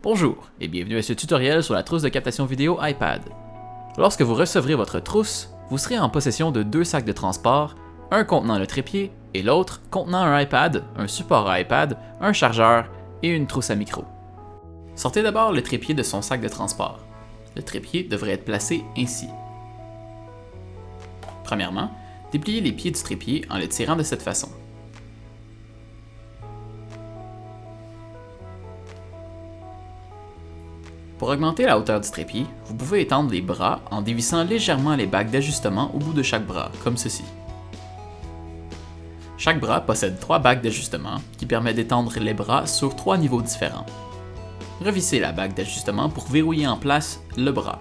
Bonjour et bienvenue à ce tutoriel sur la trousse de captation vidéo iPad. Lorsque vous recevrez votre trousse, vous serez en possession de deux sacs de transport, un contenant le trépied et l'autre contenant un iPad, un support à iPad, un chargeur et une trousse à micro. Sortez d'abord le trépied de son sac de transport. Le trépied devrait être placé ainsi. Premièrement, dépliez les pieds du trépied en le tirant de cette façon. Pour augmenter la hauteur du trépied, vous pouvez étendre les bras en dévissant légèrement les bagues d'ajustement au bout de chaque bras, comme ceci. Chaque bras possède 3 bagues d'ajustement qui permettent d'étendre les bras sur 3 niveaux différents. Revissez la bague d'ajustement pour verrouiller en place le bras.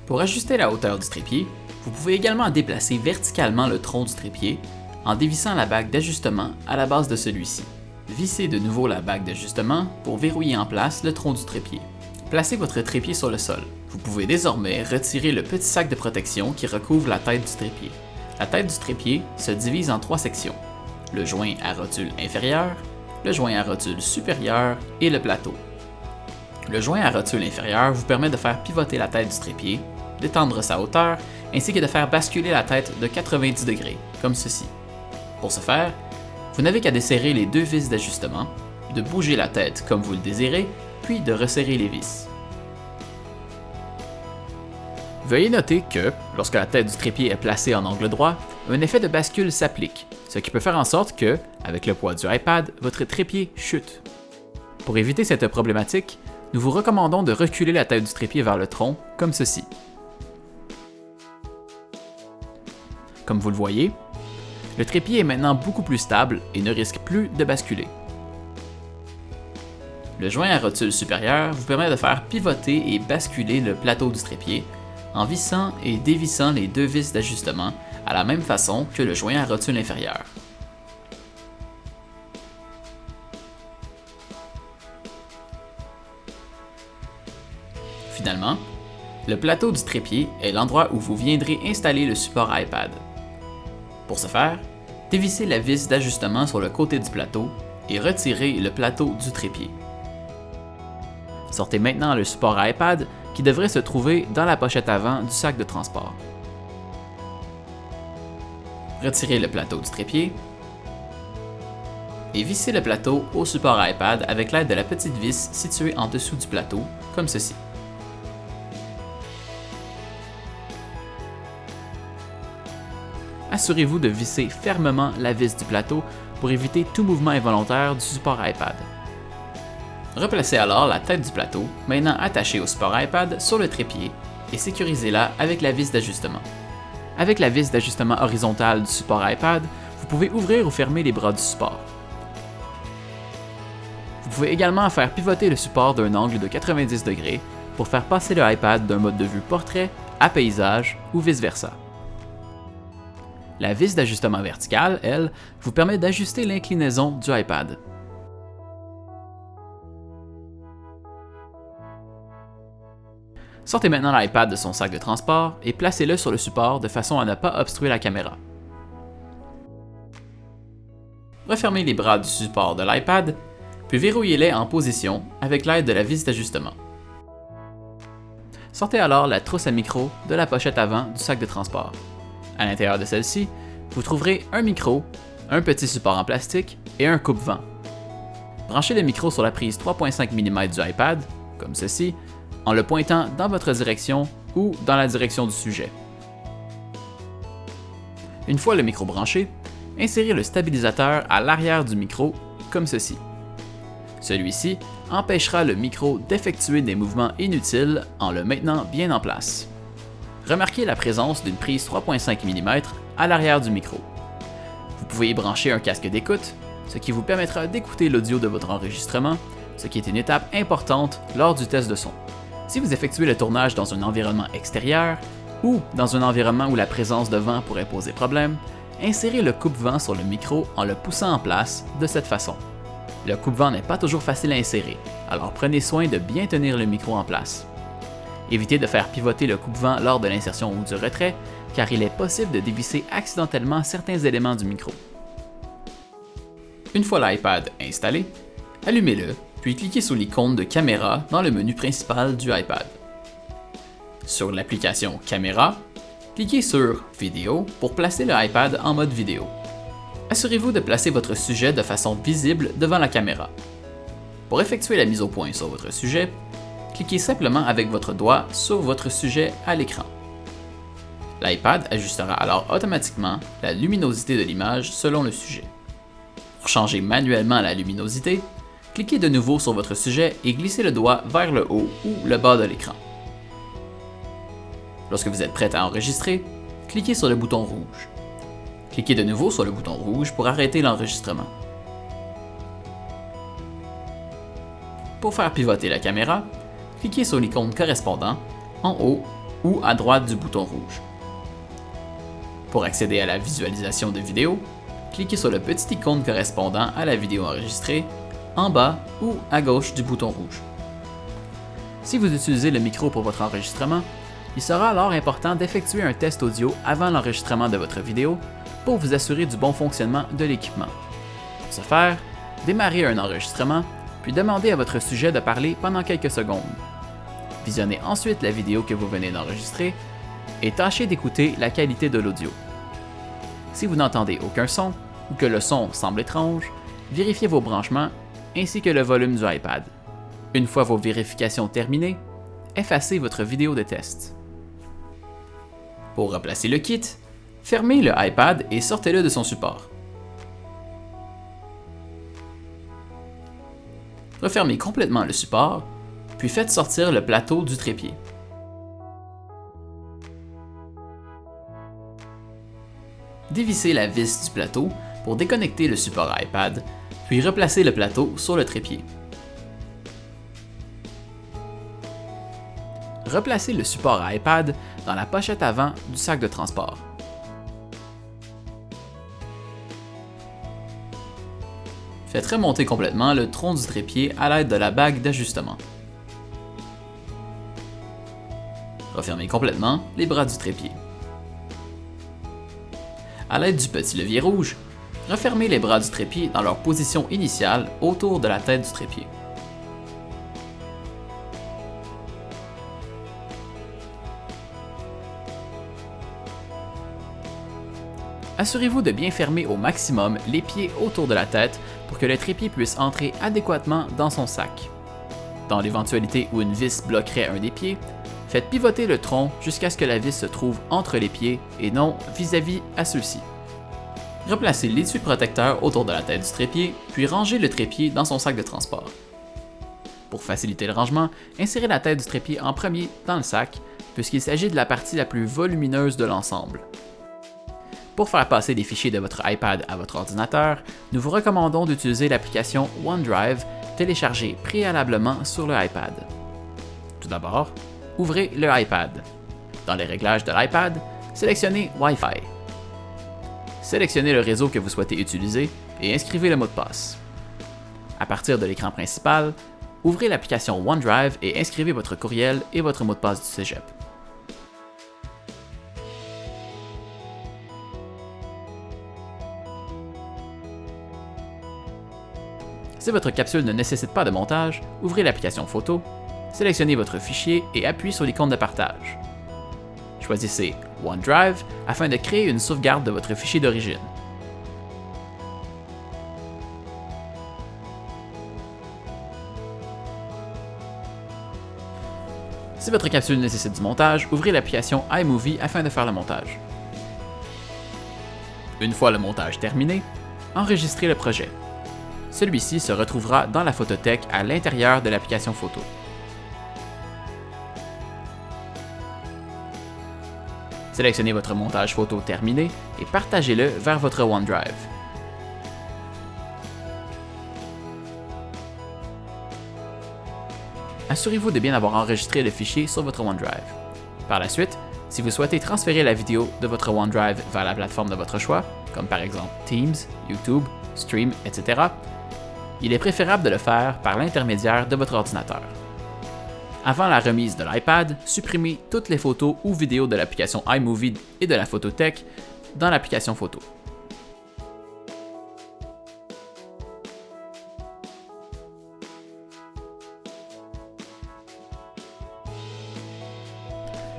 Pour ajuster la hauteur du trépied, vous pouvez également déplacer verticalement le tronc du trépied en dévissant la bague d'ajustement à la base de celui-ci. Vissez de nouveau la bague d'ajustement pour verrouiller en place le tronc du trépied. Placez votre trépied sur le sol. Vous pouvez désormais retirer le petit sac de protection qui recouvre la tête du trépied. La tête du trépied se divise en 3 sections: le joint à rotule inférieur, le joint à rotule supérieur et le plateau. Le joint à rotule inférieur vous permet de faire pivoter la tête du trépied, d'étendre sa hauteur, ainsi que de faire basculer la tête de 90 degrés, comme ceci. Pour ce faire, vous n'avez qu'à desserrer les 2 vis d'ajustement, de bouger la tête comme vous le désirez, puis de resserrer les vis. Veuillez noter que, lorsque la tête du trépied est placée en angle droit, un effet de bascule s'applique, ce qui peut faire en sorte que, avec le poids du iPad, votre trépied chute. Pour éviter cette problématique, nous vous recommandons de reculer la tête du trépied vers le tronc, comme ceci. Comme vous le voyez, le trépied est maintenant beaucoup plus stable et ne risque plus de basculer. Le joint à rotule supérieur vous permet de faire pivoter et basculer le plateau du trépied en vissant et dévissant les 2 vis d'ajustement à la même façon que le joint à rotule inférieur. Finalement, le plateau du trépied est l'endroit où vous viendrez installer le support iPad. Pour ce faire, dévissez la vis d'ajustement sur le côté du plateau et retirez le plateau du trépied. Sortez maintenant le support iPad qui devrait se trouver dans la pochette avant du sac de transport. Retirez le plateau du trépied et vissez le plateau au support iPad avec l'aide de la petite vis située en dessous du plateau, comme ceci. Assurez-vous de visser fermement la vis du plateau pour éviter tout mouvement involontaire du support iPad. Replacez alors la tête du plateau, maintenant attachée au support iPad, sur le trépied et sécurisez-la avec la vis d'ajustement. Avec la vis d'ajustement horizontale du support iPad, vous pouvez ouvrir ou fermer les bras du support. Vous pouvez également faire pivoter le support d'un angle de 90 degrés pour faire passer le iPad d'un mode de vue portrait à paysage ou vice-versa. La vis d'ajustement verticale, elle, vous permet d'ajuster l'inclinaison du iPad. Sortez maintenant l'iPad de son sac de transport et placez-le sur le support de façon à ne pas obstruer la caméra. Refermez les bras du support de l'iPad, puis verrouillez-les en position avec l'aide de la vis d'ajustement. Sortez alors la trousse à micro de la pochette avant du sac de transport. À l'intérieur de celle-ci, vous trouverez un micro, un petit support en plastique et un coupe-vent. Branchez le micro sur la prise 3.5 mm du iPad, comme ceci, en le pointant dans votre direction ou dans la direction du sujet. Une fois le micro branché, insérez le stabilisateur à l'arrière du micro, comme ceci. Celui-ci empêchera le micro d'effectuer des mouvements inutiles en le maintenant bien en place. Remarquez la présence d'une prise 3.5 mm à l'arrière du micro. Vous pouvez y brancher un casque d'écoute, ce qui vous permettra d'écouter l'audio de votre enregistrement, ce qui est une étape importante lors du test de son. Si vous effectuez le tournage dans un environnement extérieur ou dans un environnement où la présence de vent pourrait poser problème, insérez le coupe-vent sur le micro en le poussant en place de cette façon. Le coupe-vent n'est pas toujours facile à insérer, alors prenez soin de bien tenir le micro en place. Évitez de faire pivoter le coupe-vent lors de l'insertion ou du retrait, car il est possible de dévisser accidentellement certains éléments du micro. Une fois l'iPad installé, allumez-le, puis cliquez sur l'icône de caméra dans le menu principal du iPad. Sur l'application Caméra, cliquez sur Vidéo pour placer le iPad en mode vidéo. Assurez-vous de placer votre sujet de façon visible devant la caméra. Pour effectuer la mise au point sur votre sujet, cliquez simplement avec votre doigt sur votre sujet à l'écran. L'iPad ajustera alors automatiquement la luminosité de l'image selon le sujet. Pour changer manuellement la luminosité, cliquez de nouveau sur votre sujet et glissez le doigt vers le haut ou le bas de l'écran. Lorsque vous êtes prêt à enregistrer, cliquez sur le bouton rouge. Cliquez de nouveau sur le bouton rouge pour arrêter l'enregistrement. Pour faire pivoter la caméra, cliquez sur l'icône correspondant en haut ou à droite du bouton rouge. Pour accéder à la visualisation de vidéo, cliquez sur le petit icône correspondant à la vidéo enregistrée en bas ou à gauche du bouton rouge. Si vous utilisez le micro pour votre enregistrement, il sera alors important d'effectuer un test audio avant l'enregistrement de votre vidéo pour vous assurer du bon fonctionnement de l'équipement. Pour ce faire, démarrez un enregistrement, puis demandez à votre sujet de parler pendant quelques secondes. Visionnez ensuite la vidéo que vous venez d'enregistrer et tâchez d'écouter la qualité de l'audio. Si vous n'entendez aucun son ou que le son semble étrange, vérifiez vos branchements ainsi que le volume du iPad. Une fois vos vérifications terminées, effacez votre vidéo de test. Pour replacer le kit, fermez le iPad et sortez-le de son support. Refermez complètement le support, puis faites sortir le plateau du trépied. Dévissez la vis du plateau pour déconnecter le support iPad, puis replacez le plateau sur le trépied. Replacez le support iPad dans la pochette avant du sac de transport. Faites remonter complètement le tronc du trépied à l'aide de la bague d'ajustement. Refermez complètement les bras du trépied. À l'aide du petit levier rouge, refermez les bras du trépied dans leur position initiale autour de la tête du trépied. Assurez-vous de bien fermer au maximum les pieds autour de la tête pour que le trépied puisse entrer adéquatement dans son sac. Dans l'éventualité où une vis bloquerait un des pieds, faites pivoter le tronc jusqu'à ce que la vis se trouve entre les pieds et non vis-à-vis à ceux-ci. Replacez l'étui protecteur autour de la tête du trépied, puis rangez le trépied dans son sac de transport. Pour faciliter le rangement, insérez la tête du trépied en premier dans le sac, puisqu'il s'agit de la partie la plus volumineuse de l'ensemble. Pour faire passer des fichiers de votre iPad à votre ordinateur, nous vous recommandons d'utiliser l'application OneDrive téléchargée préalablement sur le iPad. Tout d'abord, ouvrez le iPad. Dans les réglages de l'iPad, sélectionnez Wi-Fi. Sélectionnez le réseau que vous souhaitez utiliser et inscrivez le mot de passe. À partir de l'écran principal, ouvrez l'application OneDrive et inscrivez votre courriel et votre mot de passe du cégep. Si votre capsule ne nécessite pas de montage, ouvrez l'application Photo, sélectionnez votre fichier et appuyez sur l'icône de partage. Choisissez OneDrive afin de créer une sauvegarde de votre fichier d'origine. Si votre capsule nécessite du montage, ouvrez l'application iMovie afin de faire le montage. Une fois le montage terminé, enregistrez le projet. Celui-ci se retrouvera dans la photothèque à l'intérieur de l'application photo. Sélectionnez votre montage photo terminé et partagez-le vers votre OneDrive. Assurez-vous de bien avoir enregistré le fichier sur votre OneDrive. Par la suite, si vous souhaitez transférer la vidéo de votre OneDrive vers la plateforme de votre choix, comme par exemple Teams, YouTube, Stream, etc., il est préférable de le faire par l'intermédiaire de votre ordinateur. Avant la remise de l'iPad, supprimez toutes les photos ou vidéos de l'application iMovie et de la photothèque dans l'application photo.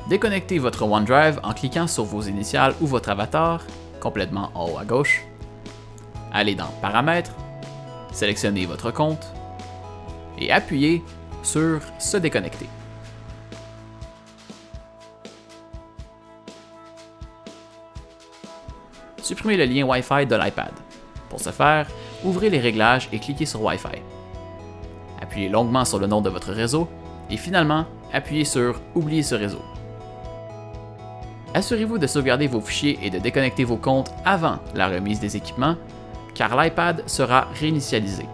Déconnectez votre OneDrive en cliquant sur vos initiales ou votre avatar, complètement en haut à gauche. Allez dans Paramètres, sélectionnez votre compte et appuyez sur Se déconnecter. Supprimez le lien Wi-Fi de l'iPad. Pour ce faire, ouvrez les réglages et cliquez sur Wi-Fi. Appuyez longuement sur le nom de votre réseau et finalement, appuyez sur Oublier ce réseau. Assurez-vous de sauvegarder vos fichiers et de déconnecter vos comptes avant la remise des équipements, car l'iPad sera réinitialisé.